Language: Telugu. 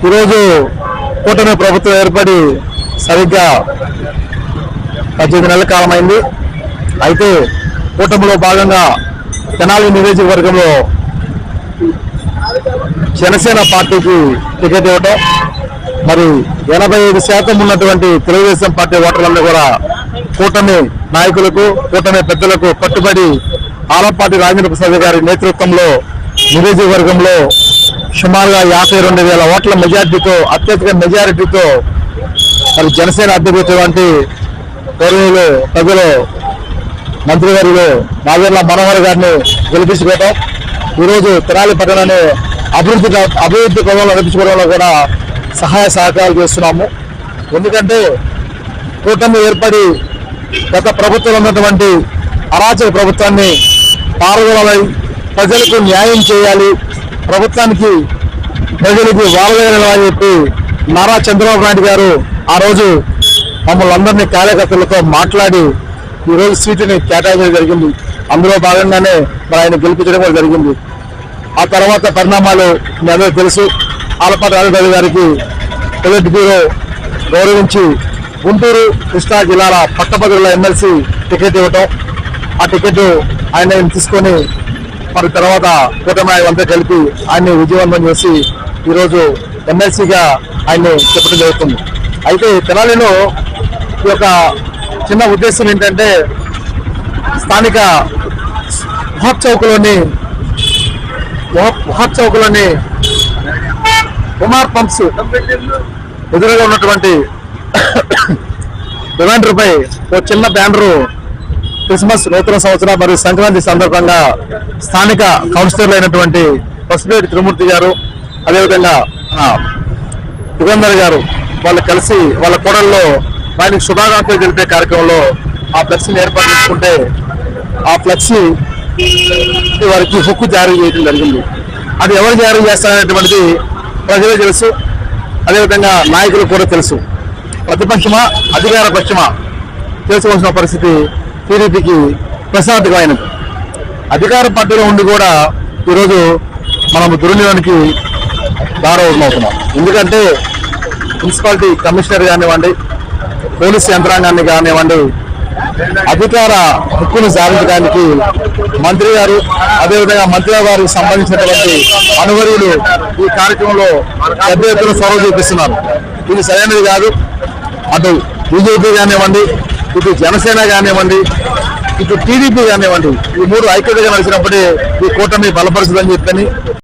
ఈరోజు కూటమి ప్రభుత్వం ఏర్పడి సరిగ్గా 18 నెలల కాలమైంది. అయితే కూటమిలో భాగంగా తెనాలి నియోజకవర్గంలో జనసేన పార్టీకి టికెట్ ఇవ్వటం, మరి 85% ఉన్నటువంటి తెలుగుదేశం పార్టీ ఓటర్లందరూ కూడా కూటమి నాయకులకు, కూటమి పెద్దలకు కట్టుబడి ఆలపాటి రాజేంద్ర ప్రసాద్ గారి నేతృత్వంలో నియోజకవర్గంలో సుమారుగా 52,000 ఓట్ల మెజార్టీతో, అత్యధిక మెజారిటీతో మరి జనసేన అధ్యక్షుడు గౌరవనీయులు ప్రజలు మంత్రివర్యులు నాగేంద్ర మనోహర్ గారిని గెలిపించుకోవటం, ఈరోజు తెనాలి పట్టణాన్ని అభివృద్ధి క్రమంలో నడిపించుకోవడంలో కూడా సహాయ సహకారాలు చేస్తున్నాము. ఎందుకంటే కూటమి ఏర్పడి గత ప్రభుత్వం ఉన్నటువంటి అరాచక ప్రభుత్వాన్ని పాల్గొనాలి, ప్రజలకు న్యాయం చేయాలి, ప్రభుత్వానికి ప్రజలకు వారవేయాలని చెప్పి నారా చంద్రబాబు నాయుడు గారు ఆ రోజు మమ్మల్ని అందరినీ కార్యకర్తలతో మాట్లాడి ఈరోజు సీటుని కేటాయించడం జరిగింది. అందులో భాగంగానే మరి ఆయన గెలిపించడం కూడా జరిగింది. ఆ తర్వాత పరిణామాలు మీ అందరూ తెలుసు. ఆలపాటి రాజేంద్ర గారికి పొలిట్ బ్యూరో గౌరవించి గుంటూరు, కృష్ణా జిల్లాల పట్టభద్రుల ఎమ్మెల్సీ టికెట్ ఇవ్వటం, ఆ టికెట్ ఆయన తీసుకొని మరి తర్వాత కూటమి అంతా కలిపి ఆయన్ని విజయవంతం చేసి ఈరోజు ఎమ్మెల్సీగా ఆయన్ని చెప్పడం జరుగుతుంది. అయితే తెనాలిలో ఈ యొక్క చిన్న ఉద్దేశం ఏంటంటే స్థానిక మహోత్సవకులోని కుమార్ పంప్స్ ఎదురుగా ఉన్నటువంటి బ్యానర్ పై ఒక చిన్న బ్యానరు క్రిస్మస్, నూతన సంవత్సరం మరియు సంక్రాంతి సందర్భంగా స్థానిక కౌన్సిలర్లు అయినటువంటి పసుపేటి త్రిమూర్తి గారు, అదేవిధంగా యుగంధర్ గారు వాళ్ళు కలిసి వాళ్ళ కోడల్లో ఆయనకు శుభాకాంక్షలు తెలిపే కార్యక్రమంలో ఆ ఫ్లెక్సీని ఏర్పాటు చేసుకుంటే ఆ ఫ్లెక్సీ వారికి హక్కు జారీ చేయడం జరిగింది. అది ఎవరు జారీ చేస్తారనేటువంటిది ప్రజలే తెలుసు, అదేవిధంగా నాయకులు కూడా తెలుసు. ప్రతిపక్షమా అధికార పక్షమా తెలుసుకోవాల్సిన పరిస్థితి టీడీపీకి ప్రశాంతమైనది. అధికార పార్టీలో ఉండి కూడా ఈరోజు మనం దుర్వినియోగానికి దారవుతున్నాం. ఎందుకంటే మున్సిపాలిటీ కమిషనర్ కానివ్వండి, పోలీసు యంత్రాంగాన్ని కానివ్వండి, అధికార హక్కును సాధించడానికి మంత్రి గారు, అదేవిధంగా మంత్రి గారికి సంబంధించినటువంటి అనువర్యులు ఈ కార్యక్రమంలో పెద్ద ఎత్తున చొరవ చూపిస్తున్నారు. ఇది సరైనది కాదు. అటు బీజేపీ కానివ్వండి, ఇటు జనసేన కానివ్వండి, ఇటు టీడీపీ కానివ్వండి, ఈ మూడు ఐక్యతగా నడిచినప్పుడే ఈ కూటమి బలపరుస్తుందని చెప్పని